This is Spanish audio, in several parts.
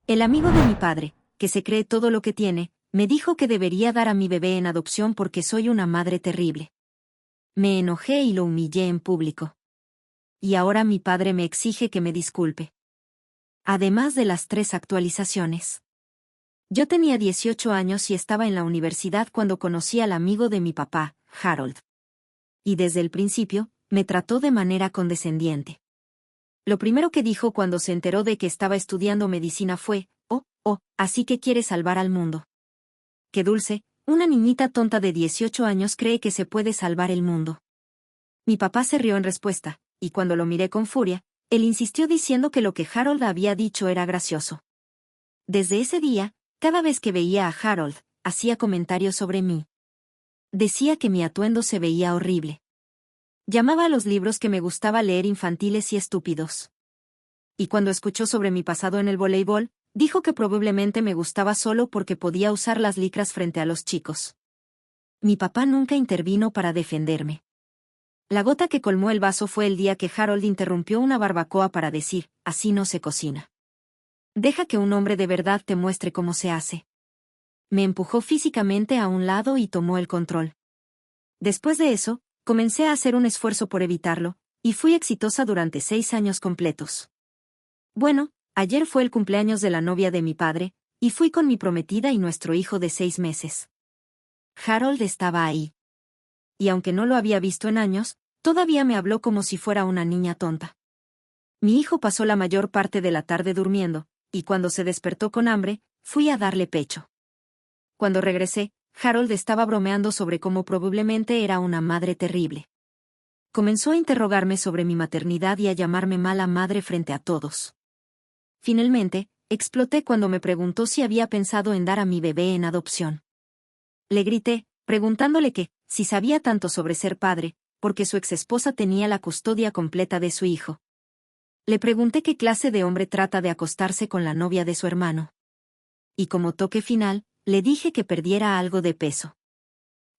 El amigo de mi padre, que se cree todo lo que tiene, me dijo que debería dar a mi bebé en adopción porque soy una madre terrible. Me enojé y lo humillé en público. Y ahora mi padre me exige que me disculpe. Además de las 3 actualizaciones. Yo tenía 18 años y estaba en la universidad cuando conocí al amigo de mi papá, Harold. Y desde el principio, me trató de manera condescendiente. Lo primero que dijo cuando se enteró de que estaba estudiando medicina fue, así que quiere salvar al mundo. Qué dulce, una niñita tonta de 18 años cree que se puede salvar el mundo. Mi papá se rió en respuesta, y cuando lo miré con furia, él insistió diciendo que lo que Harold había dicho era gracioso. Desde ese día, cada vez que veía a Harold, hacía comentarios sobre mí. Decía que mi atuendo se veía horrible. Llamaba a los libros que me gustaba leer infantiles y estúpidos. Y cuando escuchó sobre mi pasado en el voleibol, dijo que probablemente me gustaba solo porque podía usar las licras frente a los chicos. Mi papá nunca intervino para defenderme. La gota que colmó el vaso fue el día que Harold interrumpió una barbacoa para decir, así no se cocina. Deja que un hombre de verdad te muestre cómo se hace. Me empujó físicamente a un lado y tomó el control. Después de eso, comencé a hacer un esfuerzo por evitarlo, y fui exitosa durante 6 años completos. Bueno, ayer fue el cumpleaños de la novia de mi padre, y fui con mi prometida y nuestro hijo de 6 meses. Harold estaba ahí. Y aunque no lo había visto en años, todavía me habló como si fuera una niña tonta. Mi hijo pasó la mayor parte de la tarde durmiendo, y cuando se despertó con hambre, fui a darle pecho. Cuando regresé, Harold estaba bromeando sobre cómo probablemente era una madre terrible. Comenzó a interrogarme sobre mi maternidad y a llamarme mala madre frente a todos. Finalmente, exploté cuando me preguntó si había pensado en dar a mi bebé en adopción. Le grité, preguntándole si sabía tanto sobre ser padre, porque su exesposa tenía la custodia completa de su hijo. Le pregunté qué clase de hombre trata de acostarse con la novia de su hermano. Y como toque final, le dije que perdiera algo de peso.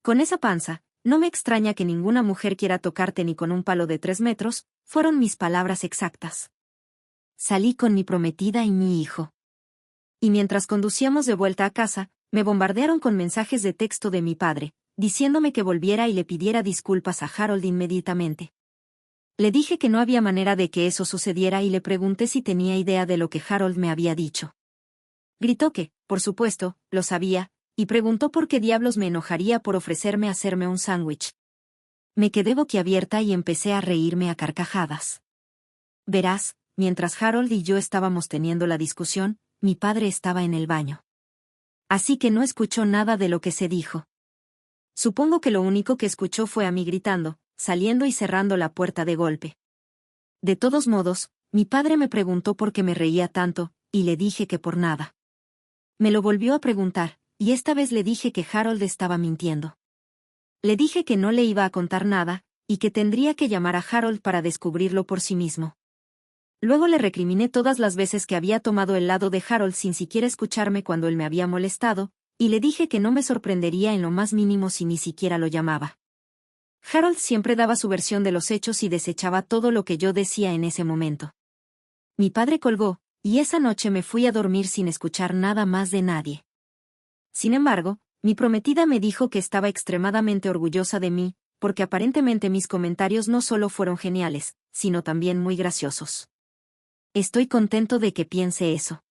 Con esa panza, no me extraña que ninguna mujer quiera tocarte ni con un palo de 3 metros, fueron mis palabras exactas. Salí con mi prometida y mi hijo. Y mientras conducíamos de vuelta a casa, me bombardearon con mensajes de texto de mi padre, diciéndome que volviera y le pidiera disculpas a Harold inmediatamente. Le dije que no había manera de que eso sucediera y le pregunté si tenía idea de lo que Harold me había dicho. Gritó que, por supuesto, lo sabía, y preguntó por qué diablos me enojaría por ofrecerme hacerme un sándwich. Me quedé boquiabierta y empecé a reírme a carcajadas. Verás, mientras Harold y yo estábamos teniendo la discusión, mi padre estaba en el baño. Así que no escuchó nada de lo que se dijo. Supongo que lo único que escuchó fue a mí gritando, saliendo y cerrando la puerta de golpe. De todos modos, mi padre me preguntó por qué me reía tanto, y le dije que por nada. Me lo volvió a preguntar, y esta vez le dije que Harold estaba mintiendo. Le dije que no le iba a contar nada, y que tendría que llamar a Harold para descubrirlo por sí mismo. Luego le recriminé todas las veces que había tomado el lado de Harold sin siquiera escucharme cuando él me había molestado, y le dije que no me sorprendería en lo más mínimo si ni siquiera lo llamaba. Harold siempre daba su versión de los hechos y desechaba todo lo que yo decía en ese momento. Mi padre colgó, y esa noche me fui a dormir sin escuchar nada más de nadie. Sin embargo, mi prometida me dijo que estaba extremadamente orgullosa de mí, porque aparentemente mis comentarios no solo fueron geniales, sino también muy graciosos. Estoy contento de que piense eso.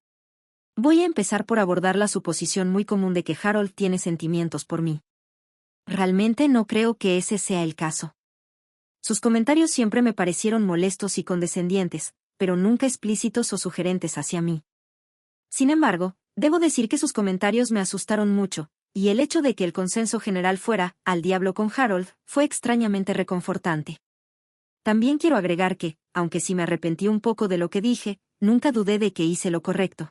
Voy a empezar por abordar la suposición muy común de que Harold tiene sentimientos por mí. Realmente no creo que ese sea el caso. Sus comentarios siempre me parecieron molestos y condescendientes, pero nunca explícitos o sugerentes hacia mí. Sin embargo, debo decir que sus comentarios me asustaron mucho, y el hecho de que el consenso general fuera, al diablo con Harold, fue extrañamente reconfortante. También quiero agregar que, aunque sí me arrepentí un poco de lo que dije, nunca dudé de que hice lo correcto.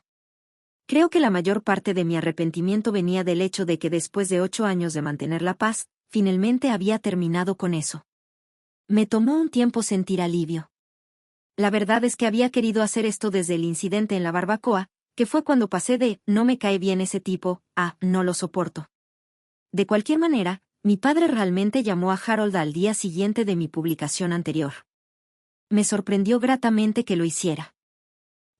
Creo que la mayor parte de mi arrepentimiento venía del hecho de que después de 8 años de mantener la paz, finalmente había terminado con eso. Me tomó un tiempo sentir alivio. La verdad es que había querido hacer esto desde el incidente en la barbacoa, que fue cuando pasé de "no me cae bien ese tipo" a "no lo soporto". De cualquier manera, mi padre realmente llamó a Harold al día siguiente de mi publicación anterior. Me sorprendió gratamente que lo hiciera.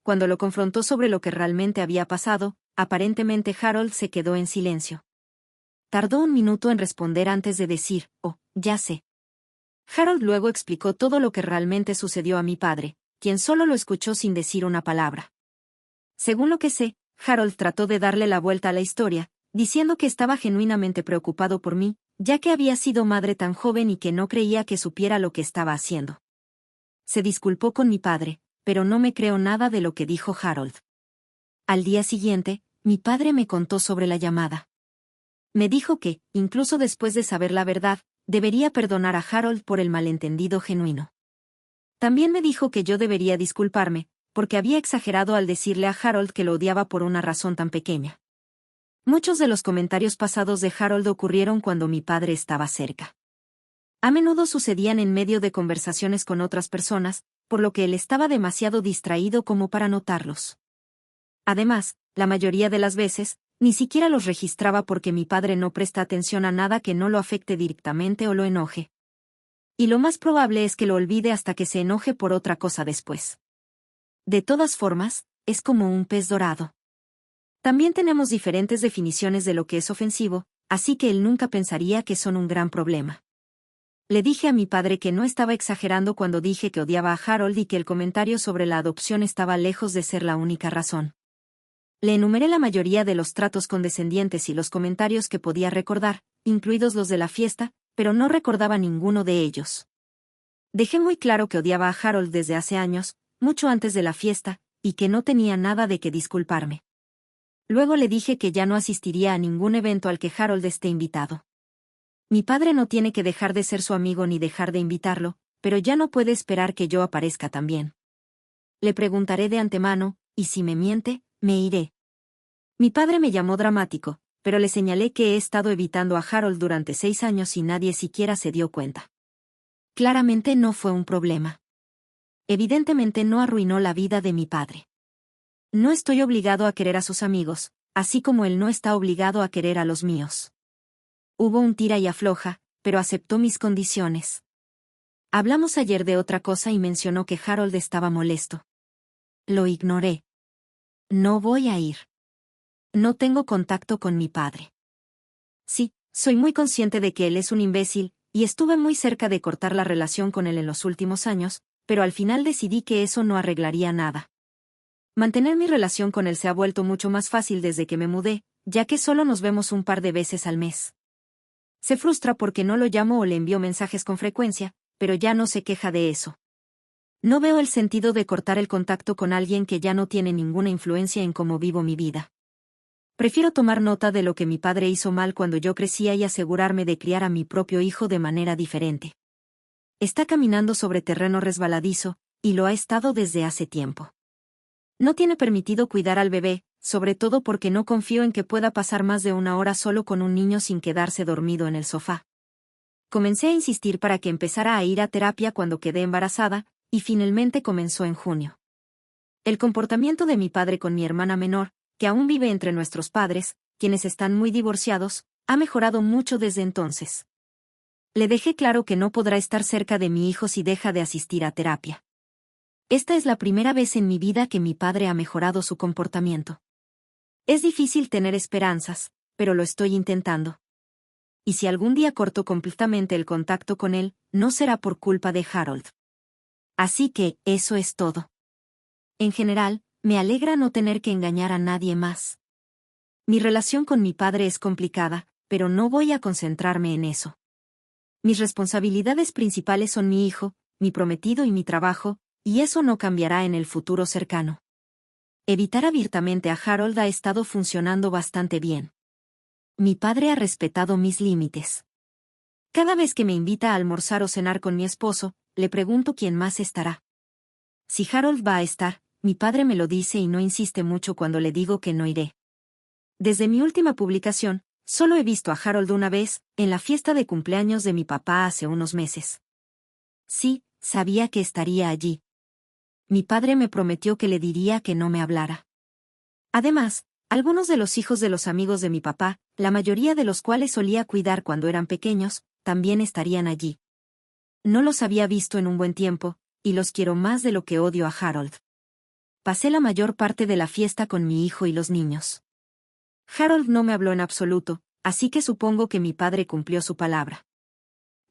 cuando lo confrontó sobre lo que realmente había pasado, aparentemente Harold se quedó en silencio. Tardó un minuto en responder antes de decir, «Oh, ya sé». Harold luego explicó todo lo que realmente sucedió a mi padre, quien solo lo escuchó sin decir una palabra. Según lo que sé, Harold trató de darle la vuelta a la historia, diciendo que estaba genuinamente preocupado por mí, ya que había sido madre tan joven y que no creía que supiera lo que estaba haciendo. Se disculpó con mi padre, pero no me creo nada de lo que dijo Harold. Al día siguiente, mi padre me contó sobre la llamada. Me dijo que, incluso después de saber la verdad, debería perdonar a Harold por el malentendido genuino. También me dijo que yo debería disculparme, porque había exagerado al decirle a Harold que lo odiaba por una razón tan pequeña. Muchos de los comentarios pasados de Harold ocurrieron cuando mi padre estaba cerca. A menudo sucedían en medio de conversaciones con otras personas, por lo que él estaba demasiado distraído como para notarlos. Además, la mayoría de las veces, ni siquiera los registraba porque mi padre no presta atención a nada que no lo afecte directamente o lo enoje. Y lo más probable es que lo olvide hasta que se enoje por otra cosa después. De todas formas, es como un pez dorado. También tenemos diferentes definiciones de lo que es ofensivo, así que él nunca pensaría que son un gran problema. Le dije a mi padre que no estaba exagerando cuando dije que odiaba a Harold y que el comentario sobre la adopción estaba lejos de ser la única razón. Le enumeré la mayoría de los tratos condescendientes y los comentarios que podía recordar, incluidos los de la fiesta, pero no recordaba ninguno de ellos. Dejé muy claro que odiaba a Harold desde hace años, mucho antes de la fiesta, y que no tenía nada de qué disculparme. Luego le dije que ya no asistiría a ningún evento al que Harold esté invitado. Mi padre no tiene que dejar de ser su amigo ni dejar de invitarlo, pero ya no puede esperar que yo aparezca también. Le preguntaré de antemano, y si me miente, me iré. Mi padre me llamó dramático, pero le señalé que he estado evitando a Harold durante 6 años y nadie siquiera se dio cuenta. Claramente no fue un problema. Evidentemente no arruinó la vida de mi padre. No estoy obligado a querer a sus amigos, así como él no está obligado a querer a los míos. Hubo un tira y afloja, pero aceptó mis condiciones. Hablamos ayer de otra cosa y mencionó que Harold estaba molesto. Lo ignoré. No voy a ir. No tengo contacto con mi padre. Sí, soy muy consciente de que él es un imbécil, y estuve muy cerca de cortar la relación con él en los últimos años, pero al final decidí que eso no arreglaría nada. Mantener mi relación con él se ha vuelto mucho más fácil desde que me mudé, ya que solo nos vemos un par de veces al mes. Se frustra porque no lo llamo o le envío mensajes con frecuencia, pero ya no se queja de eso. No veo el sentido de cortar el contacto con alguien que ya no tiene ninguna influencia en cómo vivo mi vida. Prefiero tomar nota de lo que mi padre hizo mal cuando yo crecía y asegurarme de criar a mi propio hijo de manera diferente. Está caminando sobre terreno resbaladizo, y lo ha estado desde hace tiempo. No tiene permitido cuidar al bebé, sobre todo porque no confío en que pueda pasar más de 1 hora solo con un niño sin quedarse dormido en el sofá. Comencé a insistir para que empezara a ir a terapia cuando quedé embarazada, y finalmente comenzó en junio. El comportamiento de mi padre con mi hermana menor, que aún vive entre nuestros padres, quienes están muy divorciados, ha mejorado mucho desde entonces. Le dejé claro que no podrá estar cerca de mi hijo si deja de asistir a terapia. Esta es la primera vez en mi vida que mi padre ha mejorado su comportamiento. Es difícil tener esperanzas, pero lo estoy intentando. Y si algún día corto completamente el contacto con él, no será por culpa de Harold. Así que, eso es todo. En general, me alegra no tener que engañar a nadie más. Mi relación con mi padre es complicada, pero no voy a concentrarme en eso. Mis responsabilidades principales son mi hijo, mi prometido y mi trabajo, y eso no cambiará en el futuro cercano. Evitar abiertamente a Harold ha estado funcionando bastante bien. Mi padre ha respetado mis límites. Cada vez que me invita a almorzar o cenar con mi esposo, le pregunto quién más estará. Si Harold va a estar, mi padre me lo dice y no insiste mucho cuando le digo que no iré. Desde mi última publicación, solo he visto a Harold una vez, en la fiesta de cumpleaños de mi papá hace unos meses. Sí, sabía que estaría allí. Mi padre me prometió que le diría que no me hablara. Además, algunos de los hijos de los amigos de mi papá, la mayoría de los cuales solía cuidar cuando eran pequeños, también estarían allí. No los había visto en un buen tiempo, y los quiero más de lo que odio a Harold. pasé la mayor parte de la fiesta con mi hijo y los niños. Harold no me habló en absoluto, así que supongo que mi padre cumplió su palabra.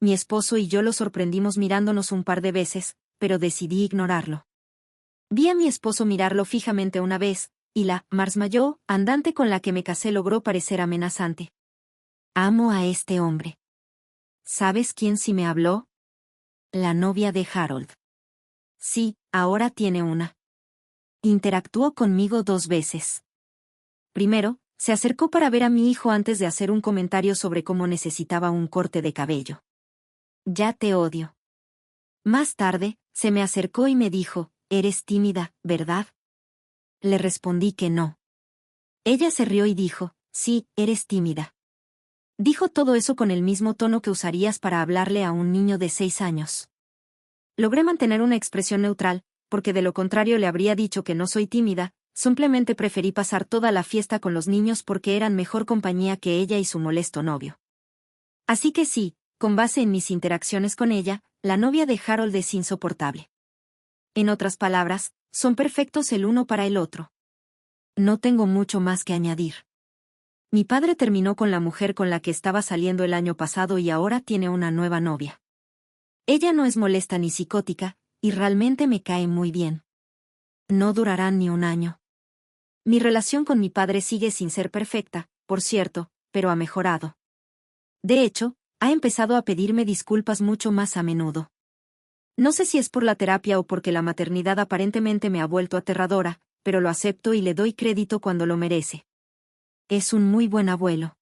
Mi esposo y yo lo sorprendimos mirándonos un par de veces, pero decidí ignorarlo. Vi a mi esposo mirarlo fijamente una vez, y la marshmallow andante con la que me casé logró parecer amenazante. Amo a este hombre. ¿Sabes quién sí me habló? La novia de Harold. Sí, ahora tiene una. Interactuó conmigo 2 veces. Primero, se acercó para ver a mi hijo antes de hacer un comentario sobre cómo necesitaba un corte de cabello. Ya te odio. Más tarde, se me acercó y me dijo, eres tímida, ¿verdad? Le respondí que no. Ella se rió y dijo, sí, eres tímida. Dijo todo eso con el mismo tono que usarías para hablarle a un niño de 6 años. Logré mantener una expresión neutral, porque de lo contrario le habría dicho que no soy tímida, simplemente preferí pasar toda la fiesta con los niños porque eran mejor compañía que ella y su molesto novio. Así que sí, con base en mis interacciones con ella, la novia de Harold es insoportable. En otras palabras, son perfectos el uno para el otro. No tengo mucho más que añadir. Mi padre terminó con la mujer con la que estaba saliendo el año pasado y ahora tiene una nueva novia. Ella no es molesta ni psicótica, y realmente me cae muy bien. No durarán ni un año. Mi relación con mi padre sigue sin ser perfecta, por cierto, pero ha mejorado. De hecho, ha empezado a pedirme disculpas mucho más a menudo. No sé si es por la terapia o porque la maternidad aparentemente me ha vuelto aterradora, pero lo acepto y le doy crédito cuando lo merece. Es un muy buen abuelo.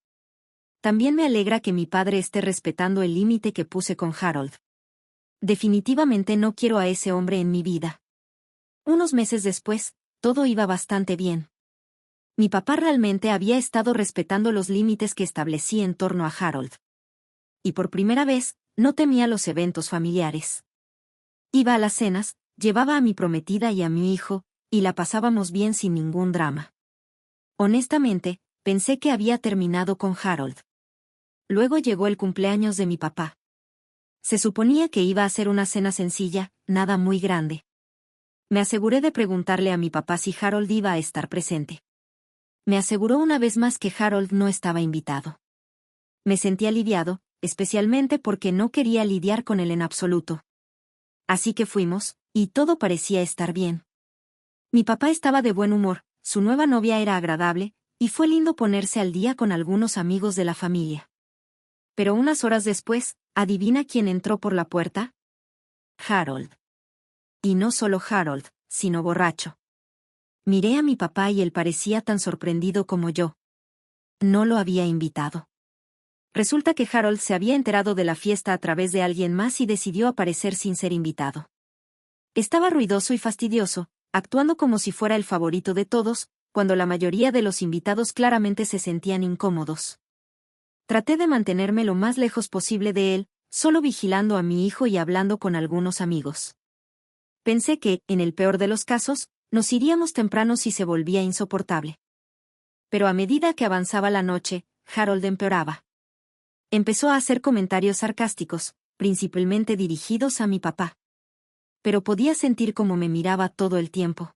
También me alegra que mi padre esté respetando el límite que puse con Harold. Definitivamente no quiero a ese hombre en mi vida. Unos meses después, todo iba bastante bien. Mi papá realmente había estado respetando los límites que establecí en torno a Harold. Y por primera vez, no temía los eventos familiares. Iba a las cenas, llevaba a mi prometida y a mi hijo, y la pasábamos bien sin ningún drama. Honestamente, pensé que había terminado con Harold. Luego llegó el cumpleaños de mi papá. Se suponía que iba a ser una cena sencilla, nada muy grande. Me aseguré de preguntarle a mi papá si Harold iba a estar presente. Me aseguró una vez más que Harold no estaba invitado. Me sentí aliviado, especialmente porque no quería lidiar con él en absoluto. Así que fuimos, y todo parecía estar bien. Mi papá estaba de buen humor, su nueva novia era agradable, y fue lindo ponerse al día con algunos amigos de la familia. Pero unas horas después, ¿adivina quién entró por la puerta? Harold. Y no solo Harold, sino borracho. Miré a mi papá y él parecía tan sorprendido como yo. No lo había invitado. Resulta que Harold se había enterado de la fiesta a través de alguien más y decidió aparecer sin ser invitado. Estaba ruidoso y fastidioso, actuando como si fuera el favorito de todos, cuando la mayoría de los invitados claramente se sentían incómodos. Traté de mantenerme lo más lejos posible de él, solo vigilando a mi hijo y hablando con algunos amigos. Pensé que, en el peor de los casos, nos iríamos temprano si se volvía insoportable. Pero a medida que avanzaba la noche, Harold empeoraba. Empezó a hacer comentarios sarcásticos, principalmente dirigidos a mi papá. Pero podía sentir cómo me miraba todo el tiempo.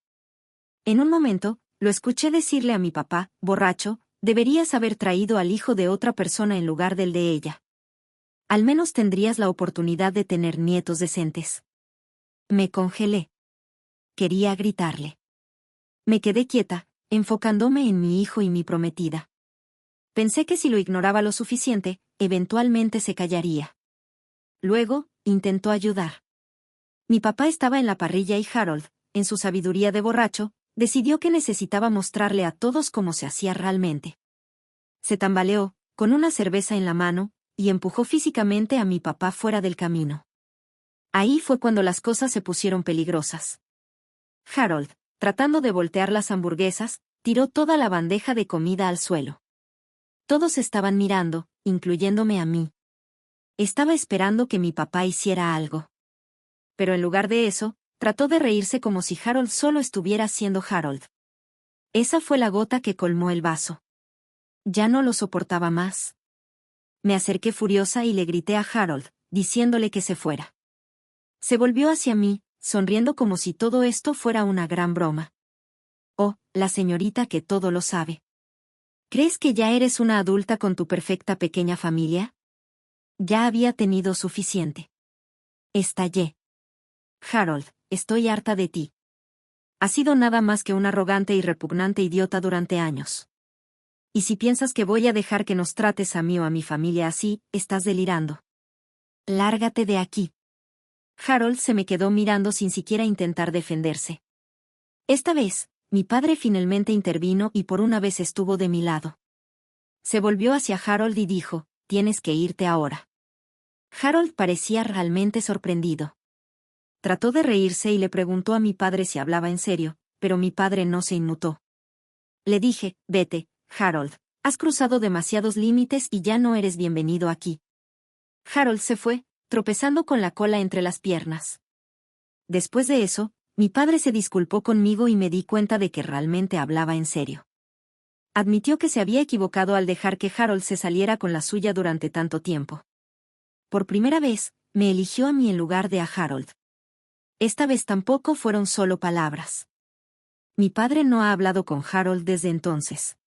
En un momento, lo escuché decirle a mi papá, borracho, deberías haber traído al hijo de otra persona en lugar del de ella. Al menos tendrías la oportunidad de tener nietos decentes. Me congelé. Quería gritarle. Me quedé quieta, enfocándome en mi hijo y mi prometida. Pensé que si lo ignoraba lo suficiente, eventualmente se callaría. Luego, intentó ayudar. Mi papá estaba en la parrilla y Harold, en su sabiduría de borracho, decidió que necesitaba mostrarle a todos cómo se hacía realmente. Se tambaleó, con una cerveza en la mano, y empujó físicamente a mi papá fuera del camino. Ahí fue cuando las cosas se pusieron peligrosas. Harold, tratando de voltear las hamburguesas, tiró toda la bandeja de comida al suelo. Todos estaban mirando, incluyéndome a mí. Estaba esperando que mi papá hiciera algo. Pero en lugar de eso, trató de reírse como si Harold solo estuviera siendo Harold. Esa fue la gota que colmó el vaso. Ya no lo soportaba más. Me acerqué furiosa y le grité a Harold, diciéndole que se fuera. Se volvió hacia mí, sonriendo como si todo esto fuera una gran broma. Oh, la señorita que todo lo sabe. ¿Crees que ya eres una adulta con tu perfecta pequeña familia? Ya había tenido suficiente. Estallé. Harold, estoy harta de ti. Has sido nada más que un arrogante y repugnante idiota durante años. Y si piensas que voy a dejar que nos trates a mí o a mi familia así, estás delirando. Lárgate de aquí. Harold se me quedó mirando sin siquiera intentar defenderse. Esta vez, mi padre finalmente intervino y por una vez estuvo de mi lado. Se volvió hacia Harold y dijo, tienes que irte ahora. Harold parecía realmente sorprendido. Trató de reírse y le preguntó a mi padre si hablaba en serio, pero mi padre no se inmutó. Le dije, vete, Harold, has cruzado demasiados límites y ya no eres bienvenido aquí. Harold se fue, tropezando con la cola entre las piernas. Después de eso, mi padre se disculpó conmigo y me di cuenta de que realmente hablaba en serio. Admitió que se había equivocado al dejar que Harold se saliera con la suya durante tanto tiempo. Por primera vez, me eligió a mí en lugar de a Harold. Esta vez tampoco fueron solo palabras. Mi padre no ha hablado con Harold desde entonces.